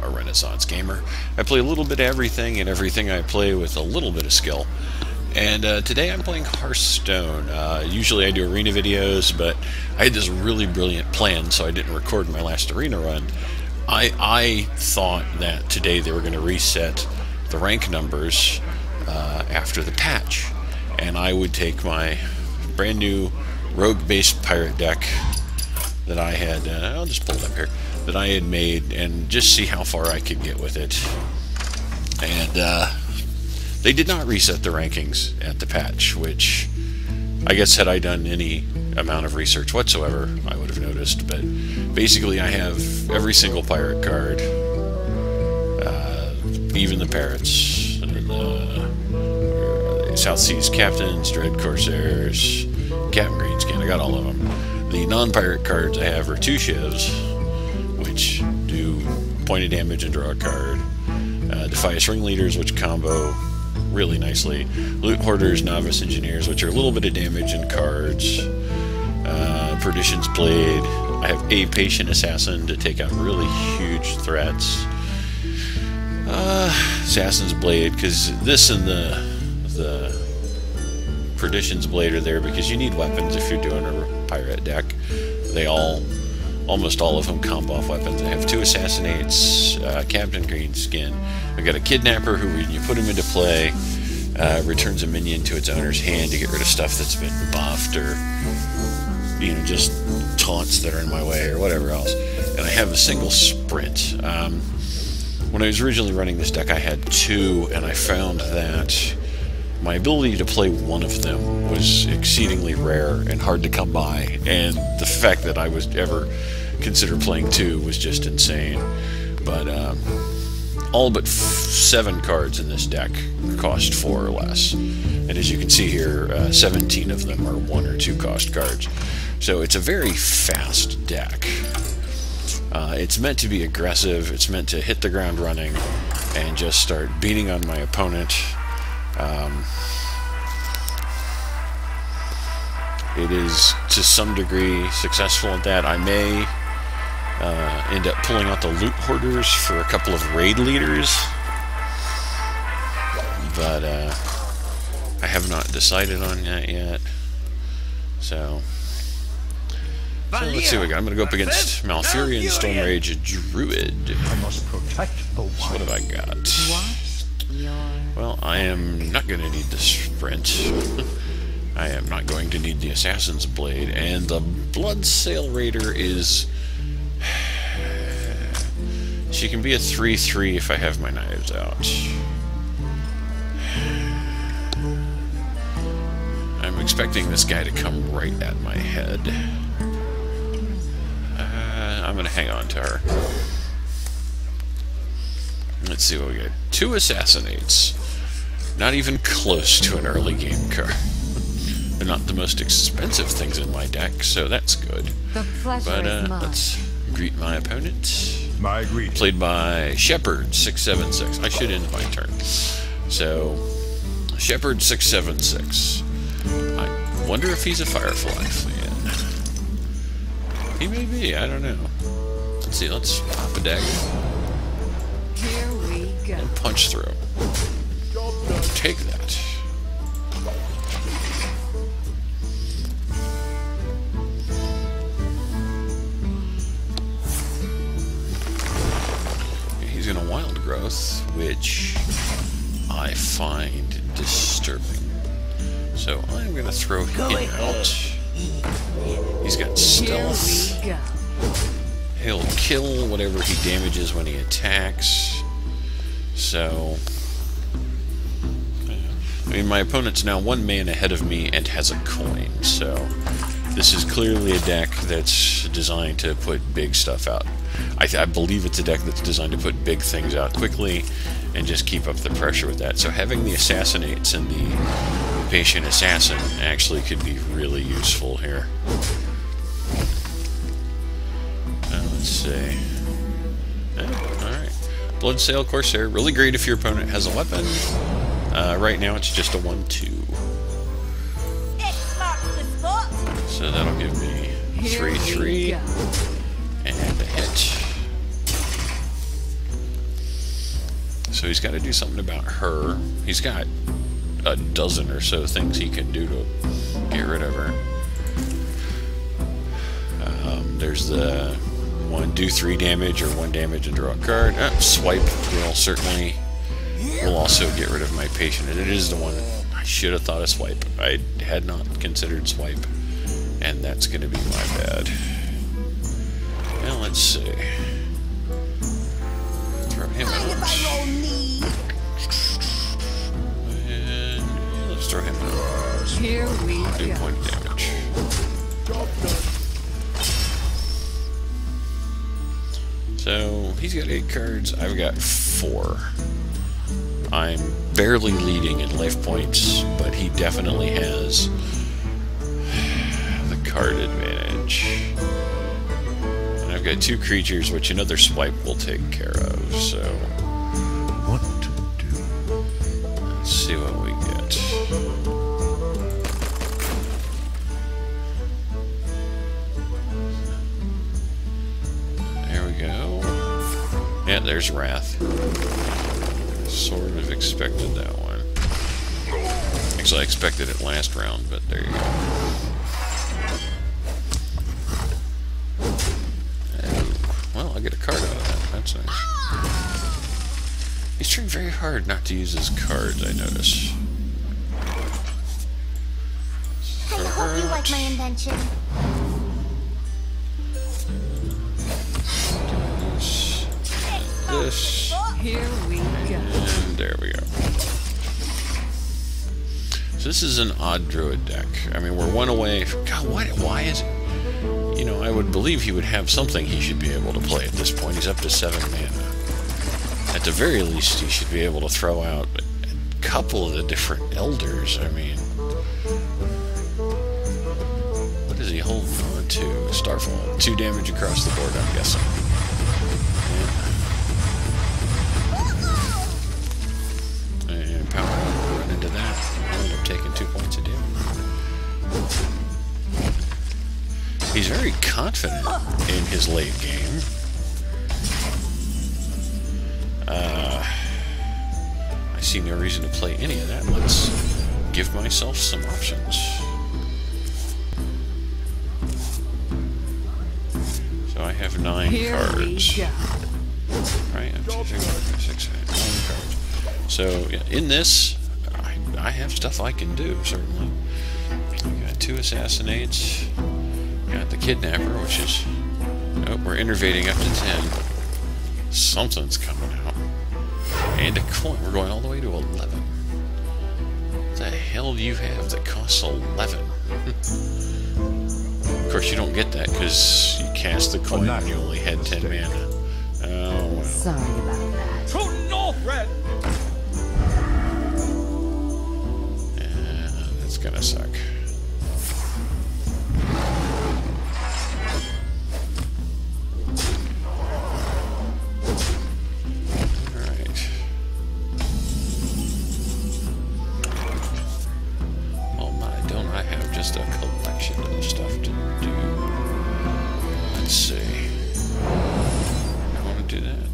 a Renaissance gamer. I play a little bit of everything, and everything I play with a little bit of skill. And today I'm playing Hearthstone. Usually I do arena videos, but I had this really brilliant plan, so I didn't record my last arena run. I thought that today they were going to reset the rank numbers after the patch, and I would take my brand new rogue-based pirate deck that I had, I'll just pull it up here, that I had made, and just see how far I could get with it. And they did not reset the rankings at the patch, which I guess had I done any amount of research whatsoever, I would have noticed. But basically I have every single pirate card, even the parrots, the South Seas Captains, Dread Corsairs, Captain Greenskin, I got all of them. The non-pirate cards I have are 2 shivs, which do point of damage and draw a card. Defias Ringleaders, which combo really nicely. Loot Hoarders, Novice Engineers, which are a little bit of damage and cards. Perdition's Blade. I have a Patient Assassin to take out really huge threats. Assassin's Blade, because this and the Perdition's Blade are there because you need weapons if you're doing a pirate deck. They almost all of them combo off weapons. I have 2 Assassinates, Captain Greenskin. I got a Kidnapper who, when you put him into play, returns a minion to its owner's hand to get rid of stuff that's been buffed, or just taunts that are in my way, or whatever else. And I have a single Sprint. When I was originally running this deck, I had 2, and I found that my ability to play one of them was exceedingly rare and hard to come by, and the fact that I was ever considered playing 2 was just insane. But all but 7 cards in this deck cost 4 or less, and as you can see here, 17 of them are 1 or 2 cost cards. So it's a very fast deck. It's meant to be aggressive. It's meant to hit the ground running and just start beating on my opponent. It is to some degree successful at that. I may end up pulling out the Loot Hoarders for a couple of raid leaders, but I have not decided on that yet. So let's see what we got. I'm going to go up against Malfurion Stormrage Druid. I must protect the wild. So what have I got? Well, I am not going to need the Sprint. I am not going to need the Assassin's Blade, and the Bloodsail Raider is... she can be a 3/3 if I have my knives out. I'm expecting this guy to come right at my head. I'm going to hang on to her. Let's see what we get. 2 Assassinates. Not even close to an early game card. They're not the most expensive things in my deck, so that's good. But let's greet my opponent. My greeting. Played by Shepherd 676. I should end my turn. So Shepherd 676. I wonder if he's a Firefly fan. He may be, I don't know. Let's see, let's pop a dagger. Here we go. And punch through. Take that. He's in a Wild Growth, which I find disturbing. So I'm going to throw him out. He's got Stealth. He'll kill whatever he damages when he attacks. So, I mean, my opponent's now 1 man ahead of me and has a coin, so this is clearly a deck that's designed to put big stuff out. I believe it's a deck that's designed to put big things out quickly and just keep up the pressure with that. So having the Assassinates and the Patient Assassin actually could be really useful here. Let's see. Alright. Bloodsail Corsair, really great if your opponent has a weapon. Right now it's just a 1/2. So that'll give me 3/3 and a hit. So he's got to do something about her. He's got a dozen or so things he can do to get rid of her. There's the one, do 3 damage or 1 damage and draw a card. Swipe will also get rid of my patient. And it is the one I should have thought of swipe. I had not considered swipe, and that's going to be my bad. Well, let's see. Throw him out. And yeah, let's throw him out. Here we Do go. 1 damage. So he's got 8 cards. I've got 4. I'm barely leading in life points, but he definitely has the card advantage. And I've got 2 creatures, which another swipe will take care of. So What to do? let's see what we get. There we go. Yeah, there's Wrath. Sort of expected that one. Actually, I expected it last round, but there you go. Well, I get a card out of that. That's nice. He's trying very hard not to use his cards, I notice. I hope you like my invention. This. Here we go. And there we go. So this is an odd Druid deck. I mean, we're 1 away. God, why is it? You know, I would believe he would have something he should be able to play at this point. He's up to 7 mana. At the very least, he should be able to throw out a couple of the different elders. I mean, what is he holding on to? Starfall. 2 damage across the board, I'm guessing. And power up, run into that. I end up taking 2 points of damage. He's very confident in his late game. I see no reason to play any of that. Let's give myself some options. So I have 9 Here cards. we go. Right, 1, 2, 3, 4, 5, 6, 7, 9 cards. So yeah, in this, I have stuff I can do, certainly. I got 2 assassinates. Got the kidnapper, which is... Oh, we're innervating up to 10. Something's coming out. And a coin. We're going all the way to 11. What the hell do you have that costs 11? Of course, you don't get that because you cast the coin and you only had 10 mana. Oh, well. Sorry about that. To Northred! Yeah, that's gonna suck. A collection of stuff to do. Let's see. I want to do that.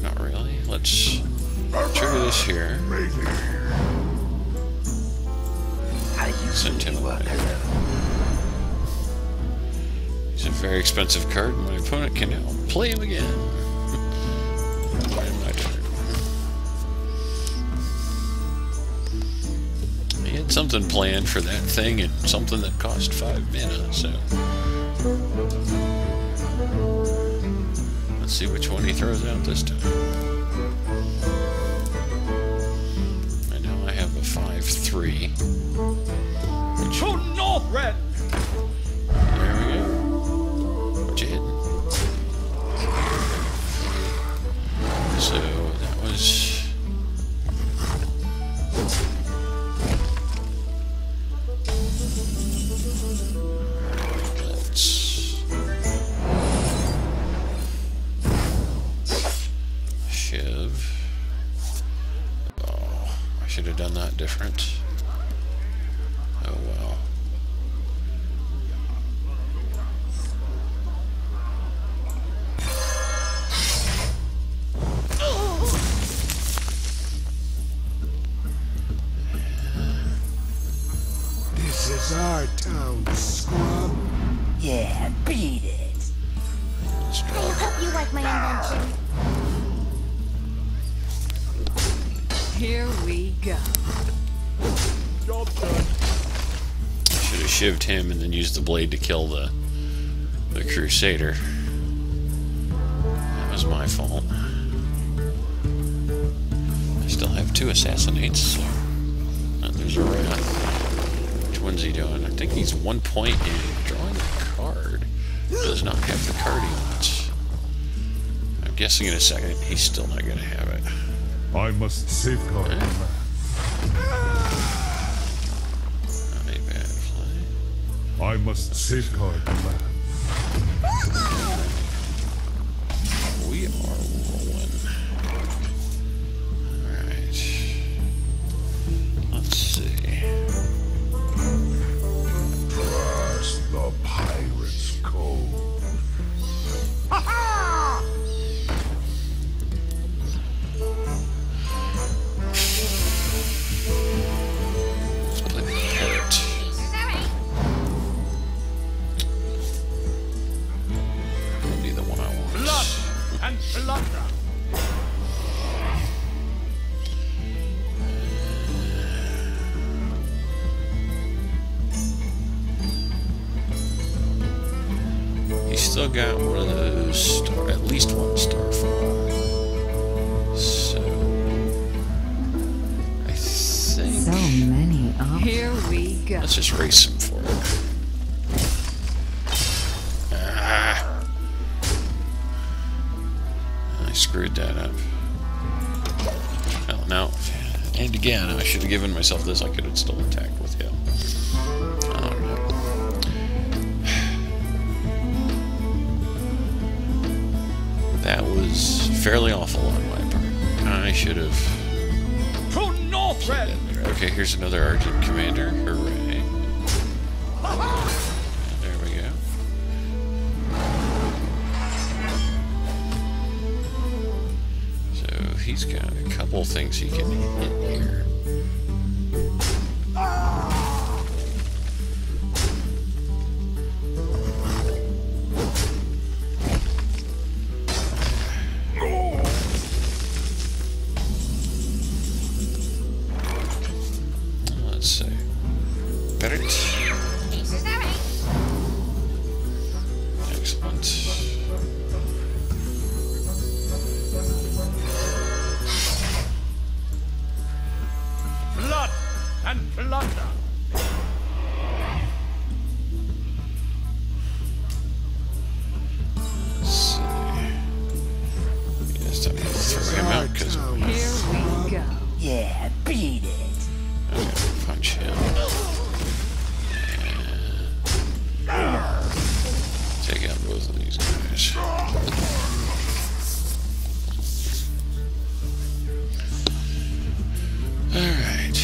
Not really. Let's trigger this here. Send him away. He's a very expensive card. My opponent can now play him again. My turn. He had something planned for that thing and something that cost 5 mana, so let's see which one he throws out this time. And now I have a 5/3. To Northred! There we go. What you hitting? So that was... Should have done that different. Oh well. town, scrub. Yeah, beat it. I hope you like my invention. Here we go. Job done. Should have shivved him and then used the blade to kill the Crusader. That was my fault. I still have 2 assassinates, so there's a rat. Which one's he doing? I think he's 1 point in drawing a card. Does not have the card he wants. I'm guessing in a second he's still not going to have it. I must safeguard the land. Not a bad play. I must safeguard the land. We are rolling. Alright. Let's see. Past the pirate's cove. Let's play the parrot. That'll be the one I want. Blood and plunder. He's still got one of those at least one starfall. So I think So many options. Here we go. let's just race him for it. Ah. I screwed that up. Oh no. And again, I should have given myself this. I could have still attacked with him. I don't know. That was fairly awful on my part. I should have... True North Red. Okay, here's another Argent Commander. Hooray. There we go. So he's got a couple things he can hit here. Let's see. Parrot. Excellent. Blood and plunder. Let's see. Just have to throw him out because Here we go. Yeah, beat it. I'm gonna punch him. And take out both of these guys. Alright.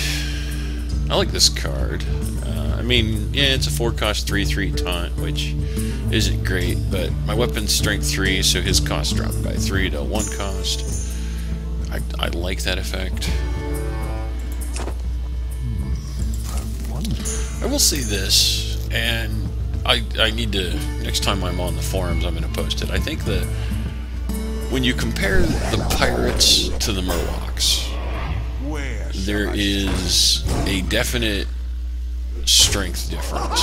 I like this card. I mean, yeah, it's a 4-cost 3/3 taunt, which isn't great, but my weapon's strength 3, so his cost dropped by 3 to 1 cost. I like that effect. I will say this, and I need to, next time I'm on the forums, I'm going to post it. I think that when you compare the pirates to the Murlocs, there is a definite strength difference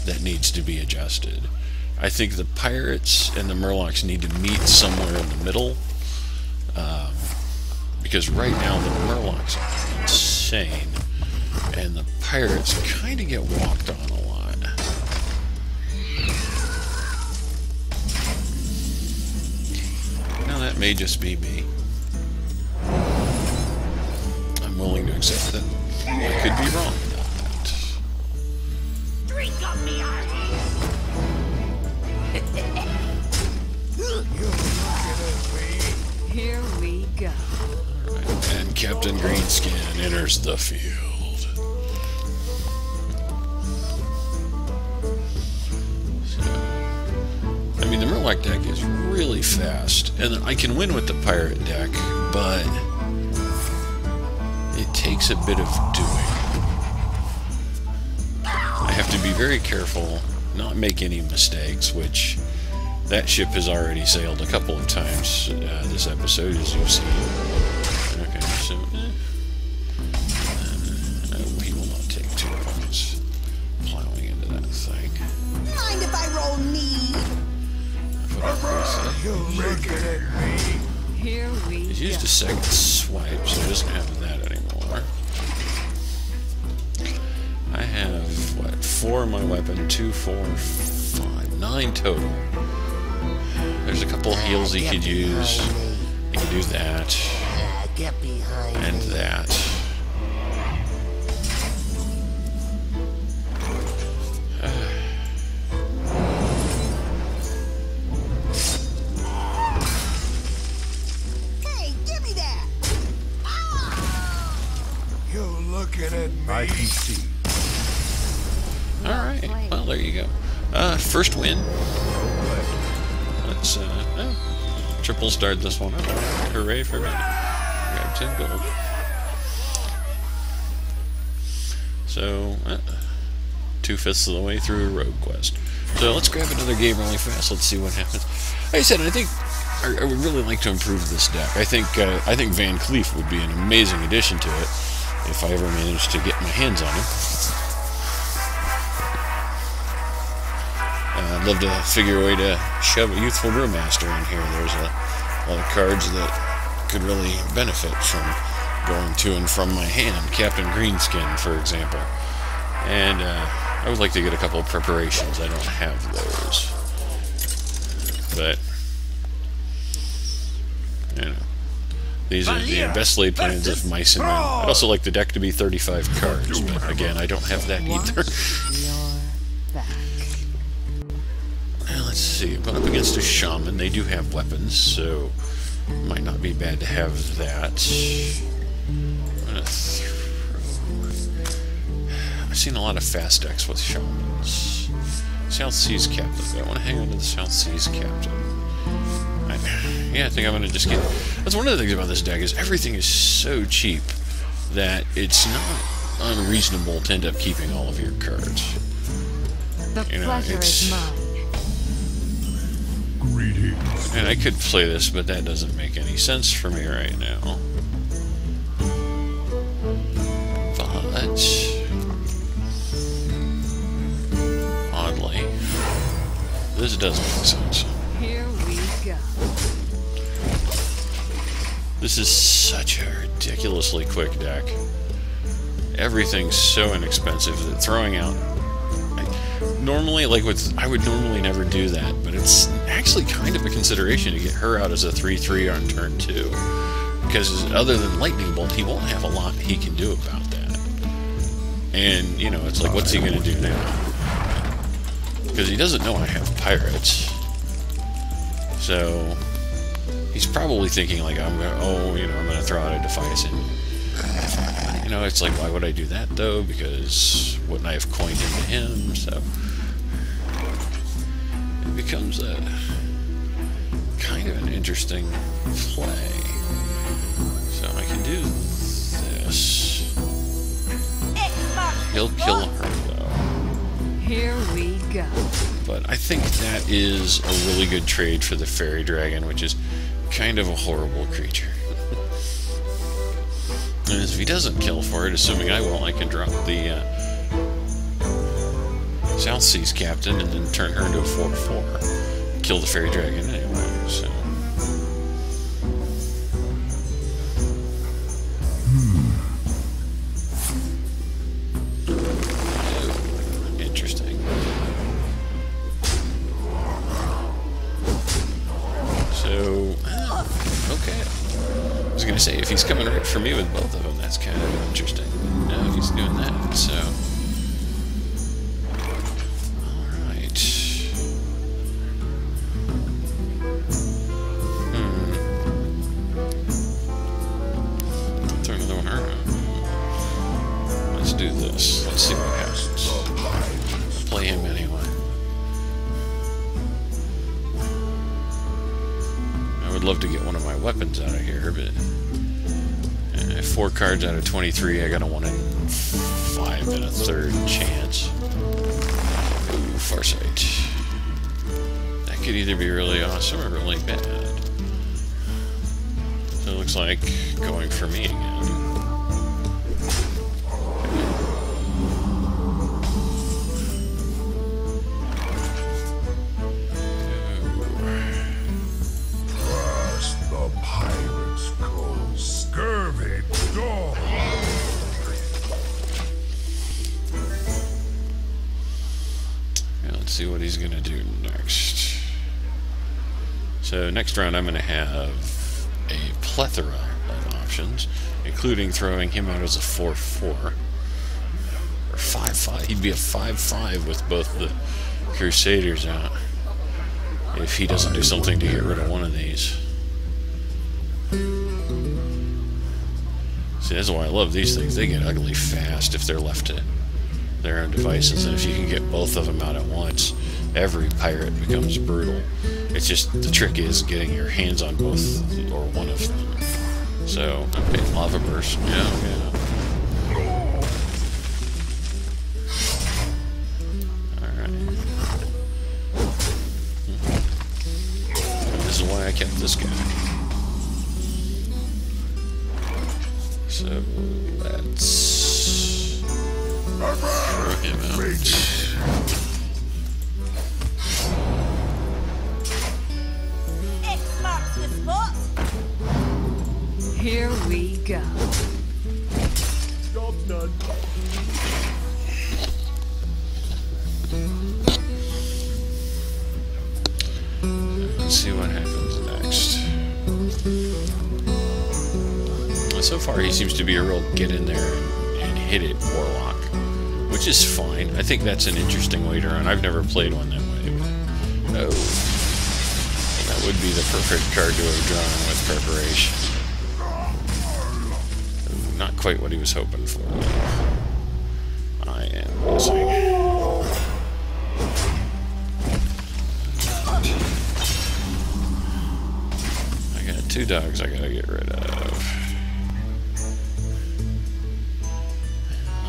that needs to be adjusted. I think the pirates and the Murlocs need to meet somewhere in the middle, because right now the Murlocs are insane, and the pirates kind of get walked on a lot. Now that may just be me. I'm willing to accept that I could be wrong about that. Drink up me Here we go. Alright, and Captain Greenskin enters the field. I mean, the Murloc deck is really fast, and I can win with the Pirate deck, but it takes a bit of doing. have to be very careful, not make any mistakes, which that ship has already sailed a couple of times this episode, as you've seen. Okay, so... no, he will not take 2 points plowing into that thing. Mind if I roll knee? Here we He's used go. a second swipe, so he doesn't have that anymore. I have, what, 4 in my weapon, 2, 4, 5, 9 total. There's a couple of heals he could use. He can do that. And that. Hey, give me that! You're looking at me. I can see. Alright, well, there you go. First win. Let's, triple start this one up. Hooray for me. Got 10 gold. So, 2/5 of the way through a rogue quest. So let's grab another game really fast. Let's see what happens. Like I said, I think I would really like to improve this deck. I think Van Cleef would be an amazing addition to it if I ever managed to get my hands on him. I'd love to figure a way to shove a Youthful Brewmaster in here. There's a lot of cards that could really benefit from going to and from my hand. Captain Greenskin, for example. And I would like to get a couple of preparations. I don't have those. But, you know, these are the best laid plans of Mice and Men. I'd also like the deck to be 35 cards, but again, I don't have that either. Let's see, I'm going up against a Shaman. They do have weapons, so it might not be bad to have that. I'm going to throw... I've seen a lot of fast decks with Shamans. South Seas Captain. I want to hang on to the South Seas Captain. I think I'm going to just get... That's one of the things about this deck, is everything is so cheap that it's not unreasonable to end up keeping all of your cards. The pleasure is mine. Greetings. And I could play this, but that doesn't make any sense for me right now. But... oddly, this does make sense. Here we go. This is such a ridiculously quick deck. Everything's so inexpensive that throwing out... Normally, like I would normally never do that, but it's actually kind of a consideration to get her out as a 3/3 on turn 2. Because other than Lightning Bolt, he won't have a lot he can do about that. And, you know, it's like, what's he going to do now? Because he doesn't know I have pirates. So, he's probably thinking, like, I'm going to throw out a Defias in. You know, it's like, why would I do that, though? Because wouldn't I have coined into him? So, it becomes a kind of an interesting play. So I can do this. He'll kill her, though. Here we go. But I think that is a really good trade for the Fairy Dragon, which is kind of a horrible creature. And if he doesn't kill for it, assuming I will, I can drop the South Seas Captain and then turn her into a 4/4. Kill the Fairy Dragon anyway, so... Interesting. So... okay. I was gonna say, if he's coming right for me with both of them, that's kind of interesting. No, he's doing that, so... Alright. Throw another one around. Let's do this. Let's see what happens. Play him anyway. I would love to get one of my weapons out of here, but 4 cards out of 23, I got a 1 in 5 and a third chance. Foresight. That could either be really awesome or really bad. So it looks like going for me again. Trust the pirate's cold scurvy dog. Yeah, let's see what he's gonna do next. So next round I'm gonna have a plethora of options, including throwing him out as a 4/4 or 5/5. He'd be a 5/5 with both the Crusaders out if he doesn't do something to get rid of one of these. See, that's why I love these things. They get ugly fast if they're left to their own devices, and if you can get both of them out at once, every pirate becomes brutal. It's just, the trick is getting your hands on both or one of them. So, okay, lava burst. Yeah. Alright. This is why I kept this guy. So, let's throw him out. X marks the spot. Here we go. Job done. Let's see what happens next. So far, he seems to be a real get in there and hit it warlock, which is fine. I think that's an interesting way to run. I've never played one that way. Oh, that would be the perfect card to have drawn with preparation. Ooh, not quite what he was hoping for. I am missing. I got 2 dogs I gotta get rid of.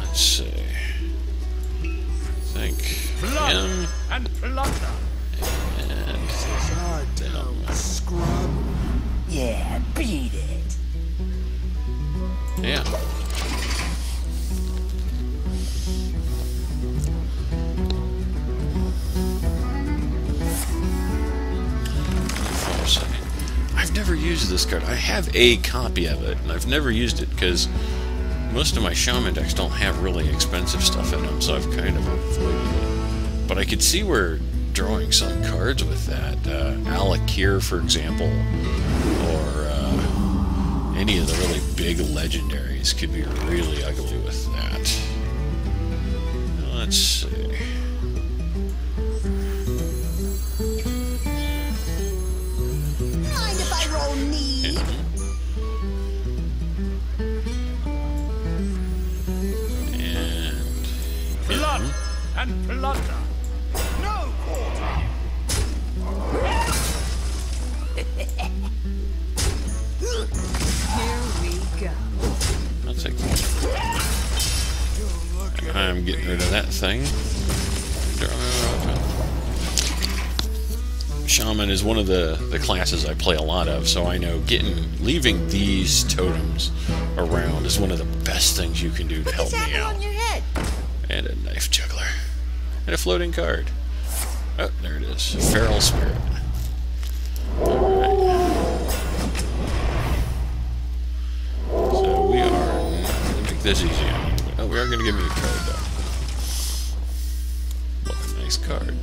Let's see. I think Blood him and plunder. and them. Scrub. Yeah, beat it. Yeah. I've never used this card. I have a copy of it, and I've never used it because most of my Shaman decks don't have really expensive stuff in them, so I've kind of avoided it. But I could see where drawing some cards with that, Alakir, for example, or any of the really big legendaries could be really ugly with that. Let's see. Mind if I roll knee? And Blood and plunder. No quarter. Here we go. I'll take that. I'm getting rid of that thing. Shaman is one of the classes I play a lot of, so I know leaving these totems around is one of the best things you can do to help me out. On your head. And a knife juggler. And a floating card. Oh, there it is. Feral Spirit. Alright. So we are not going to make this easy on you. Oh, we are going to give me a card, though. What a nice card.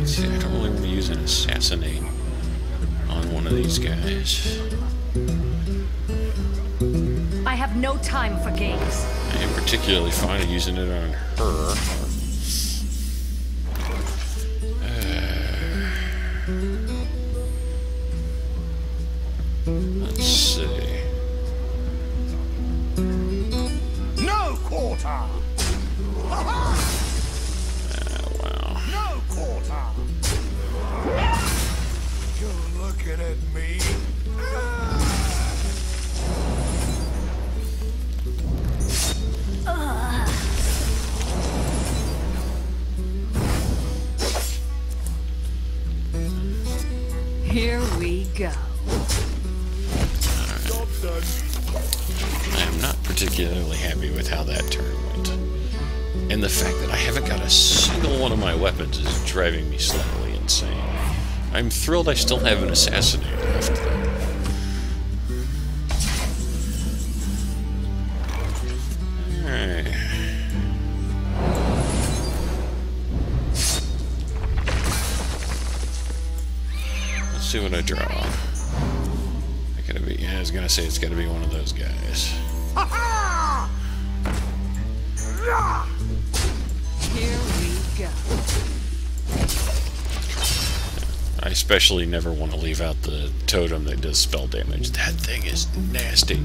See, I don't really want to use an assassinate on one of these guys. I have no time for games. I am particularly fond of using it on her. Let's see. No quarter. Wow. No quarter. You're looking at me. go. Job done. I am not particularly happy with how that turn went. And the fact that I haven't got a single one of my weapons is driving me slightly insane. I'm thrilled I still have an assassinate left, though. Alright. Let's see what I draw. Gotta be, yeah, I was gonna say it's gotta be one of those guys. Here we go. I especially never want to leave out the totem that does spell damage. That thing is nasty.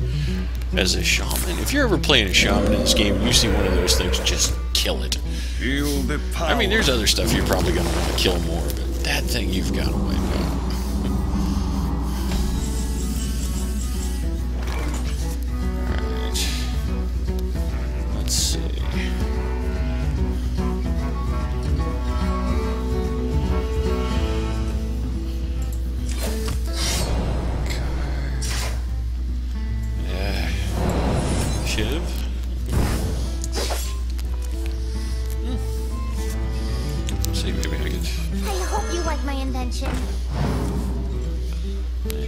As a shaman, if you're ever playing a shaman in this game, you see one of those things, just kill it. Feel the power. I mean, there's other stuff you're probably gonna want to kill more, but that thing you've got to wipe out.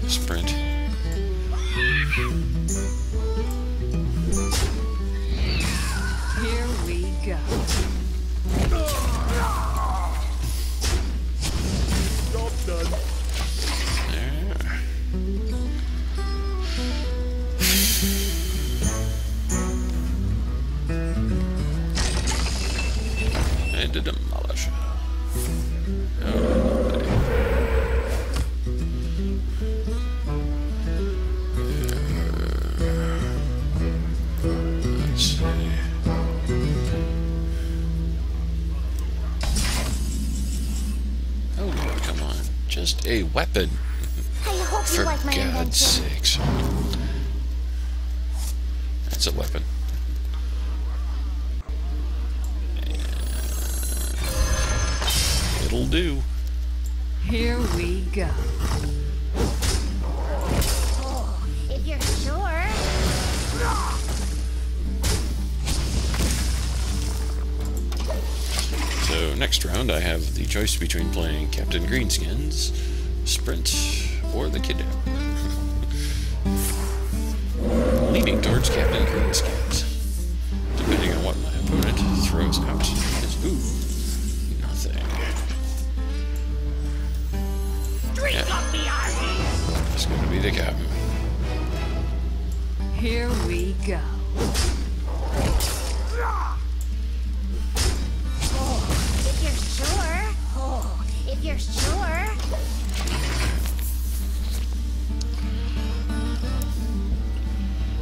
Sprint. Here we go. Job done. There. And to demolish. Just a weapon. I hope For you like my God's invention. sakes. That's a weapon. It'll do. Here we go. Oh, if you're sure. So next round I have the choice between playing Captain Greenskins, Sprint, or the Kidnap. Leaning towards Captain Greenskins, depending on what my opponent throws out. Is, ooh, nothing. Yeah. It's going to be the Captain. Here we go. If you're sure. Oh, if you're sure.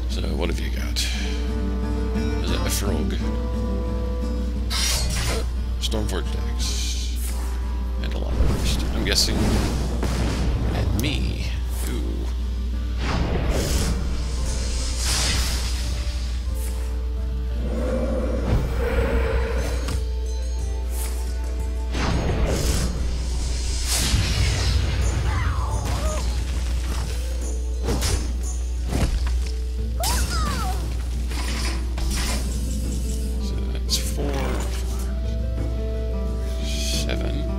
So what have you got? Is that a frog? Stormforge decks. And a lot of rest. I'm guessing at me. Ooh. So that's 4, 5, 7.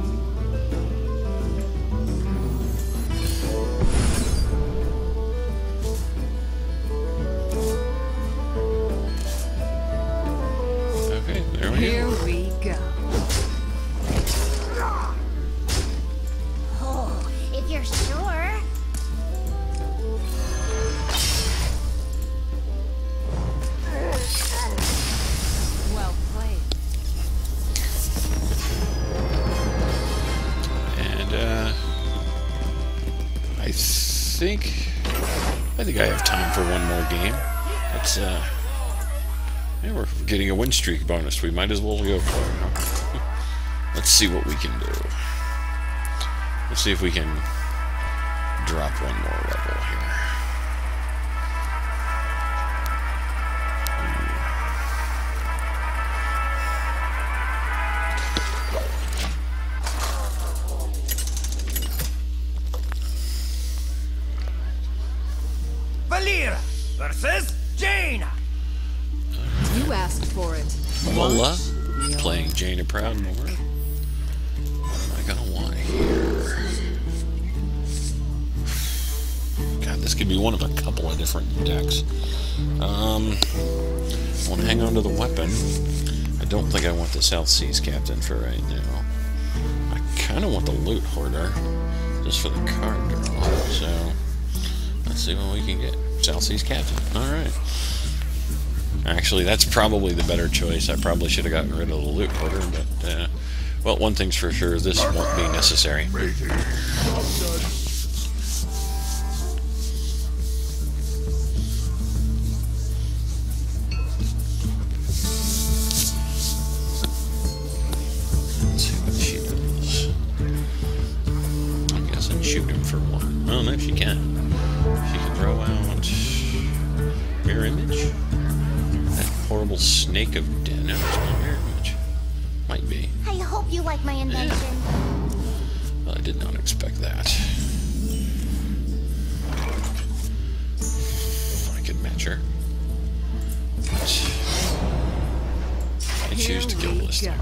Okay, there we Here go. we go. Oh, if you're sure. Well played. And I think I have time for one more game. Let's yeah, we're getting a win streak bonus. We might as well go for it. Huh? Let's see what we can do. Let's see if we can drop one more level here. versus Jaina. You asked for it. Lola playing Jaina Proudmore. What am I gonna want here? God, this could be one of a couple of different decks. I want to hang on to the weapon. I don't think I want the South Seas Captain for right now. I kind of want the Loot Hoarder, just for the card draw. So, let's see what we can get. South Seas Captain. Alright. Actually, that's probably the better choice. I probably should have gotten rid of the Loot Hoarder, but, well, one thing's for sure, this won't be necessary. Shoot him for one. Oh, no, she can. She can throw out Mirror Image. That horrible snake of death. No, it's not Mirror Image. Might be. I hope you like my invention. Well, I did not expect that. I could match her. But I choose to kill this thing.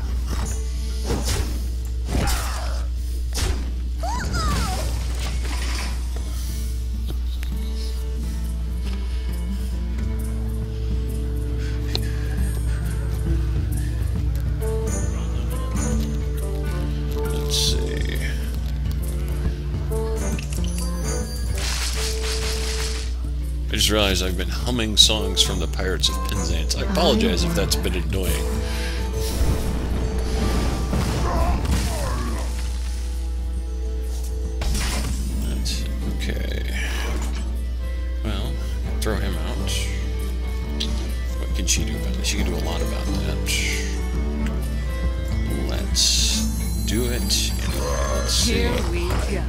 I just realized I've been humming songs from the Pirates of Penzance. I apologize if that's a bit annoying. That's okay. Well, throw him out. What can she do about it? She can do a lot about that. Let's do it. Anyway, let's see. Here we go.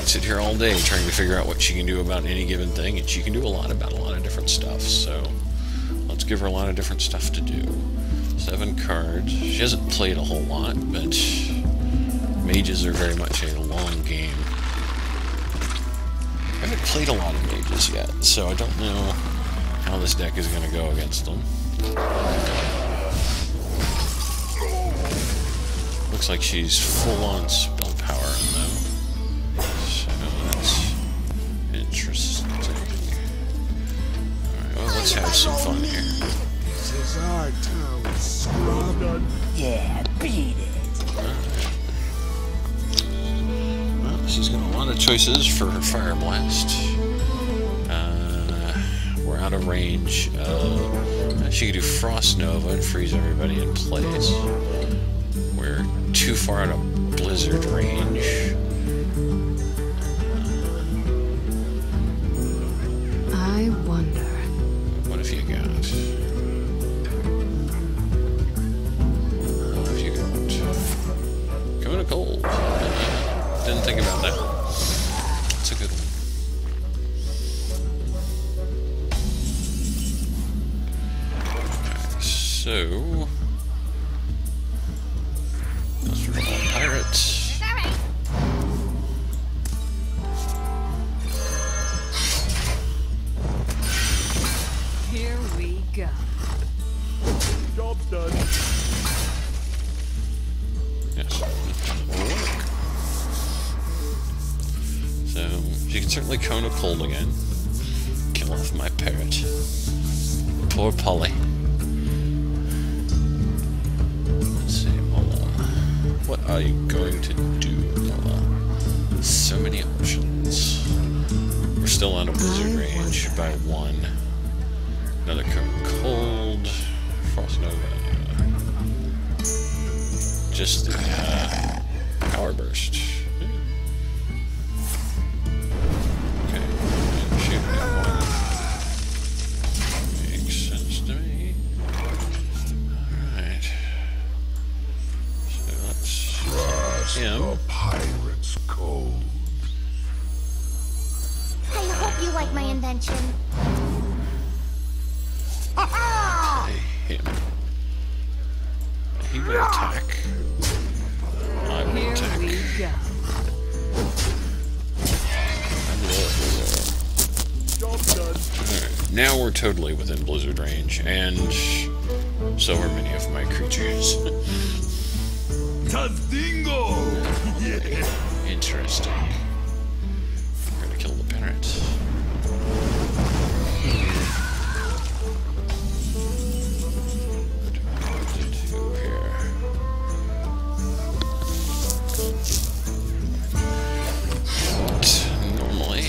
Sit here all day trying to figure out what she can do about any given thing, and she can do a lot about a lot of different stuff, so let's give her a lot of different stuff to do. 7 cards. She hasn't played a whole lot, but mages are very much a long game. I haven't played a lot of mages yet, so I don't know how this deck is going to go against them. Looks like she's full on spell power, though. Interesting. Alright, well, let's have some fun here. This is our town, scrub. Yeah, beat it. Alright. Well, she's got a lot of choices for her Fire Blast. We're out of range. She could do Frost Nova and freeze everybody in place. We're too far out of Blizzard range. I wonder. What have you got? What have you got? Coming to cold. Didn't think about that. That's a good one. Alright, so those are all pirates. Here we go. Job's done. Yes, that will work. So, she can certainly cone a cold again. Kill off my parrot. Poor Polly. Let's see, Mola. What are you going to do, Mola? So many options. We're still out of blizzard range by 1. Another cold. Frost Nova. Just the power burst. Okay, shoot that one. Makes sense to me. Alright. So let's him. The pirate's code. I hope you like my invention. Him. He will attack. I will Here attack. we go. Job's done. now we're totally within blizzard range, and so are many of my creatures. Tazdingo! Interesting. I'm gonna kill the parrot. What to do here? But normally,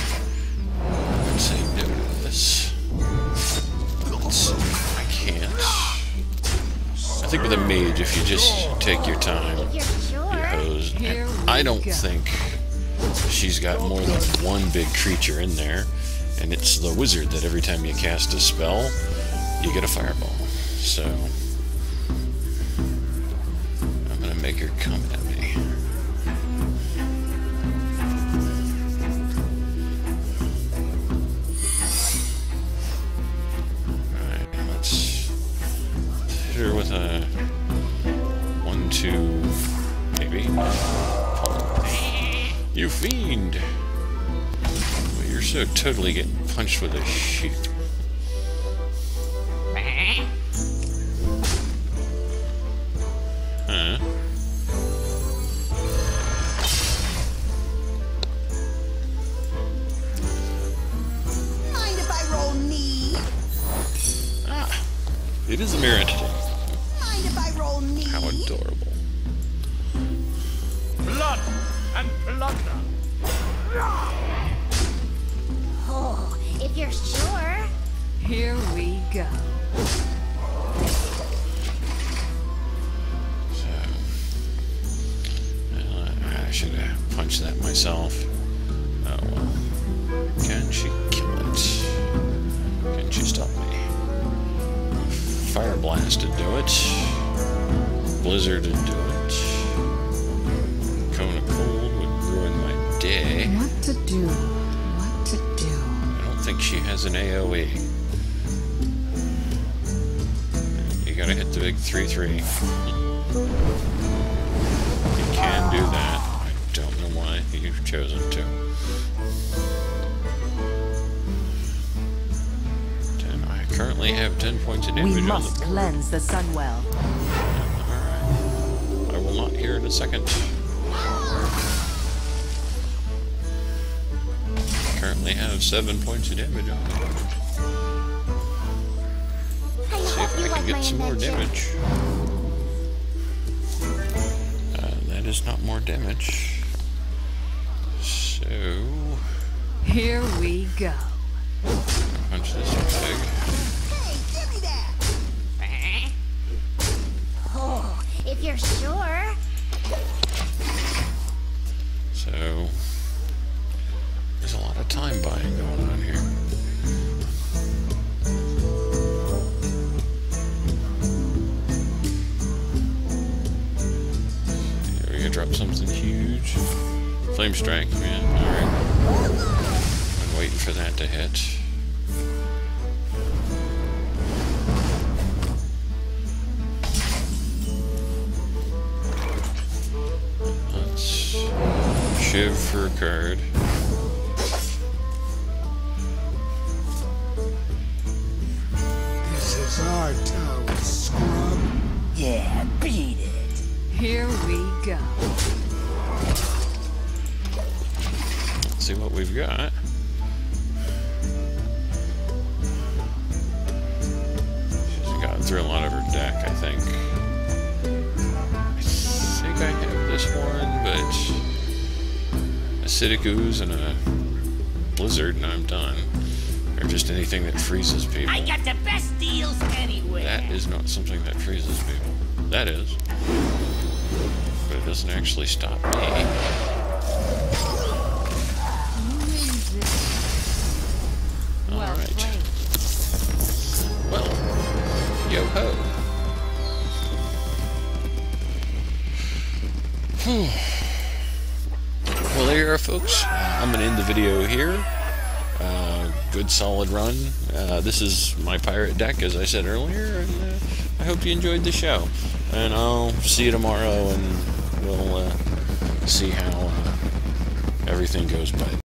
I would say no to this. So I can't. I think with a mage, if you just take your time, If you're sure. you hose. And I don't think she's got more than one big creature in there, and it's the wizard that every time you cast a spell, you get a fireball. So I'm gonna make her come at me. Alright, let's hit her with a 1-2, maybe. You fiend! Well, you're so totally getting punched with a sheep. Huh? Mind if I roll knee? Ah! It is a mirror entity. Mind if I roll knee? How adorable. Blood and plunder. Oh, if you're sure. Here we go. So, I should have punched that myself. Oh well. Can she kill it? Can she stop me? Fire Blast to do it. Blizzard to do it. Cone of Cold would ruin my day. What to do? What to do? I don't think she has an AoE. You gotta hit the big 3/3. You can do that. I don't know why you've chosen to. 10. I currently have 10 points of damage We on must the board. cleanse the Sunwell. Alright. I will not hear in a second. Currently have 7 points of damage on the board. I See hope if you I can like my get some more invention. damage. That is not more damage. So, Here we go. punch this pig. Hey, give me that! Oh, if you're sure. So, there's a lot of time buying going on here. Here we go, drop something huge. Flame Strike, man. Alright. I'm waiting for that to hit. Let's Shiv for a card. This is our town, scrub. Yeah, beat it. Here we go. Let's see what we've got. She's gotten through a lot of her deck, I think. I think I have this one, but Acidic Ooze and a Blizzard, and I'm done. Or just anything that freezes people. I got the best deals anywhere. That is not something that freezes people. That is. But it doesn't actually stop me. Amazing. Well Alright. played. Well, yo ho. Well, there you are, folks. I'm going to end the video here. Good solid run. This is my pirate deck, as I said earlier, and I hope you enjoyed the show. And I'll see you tomorrow, and we'll see how everything goes by.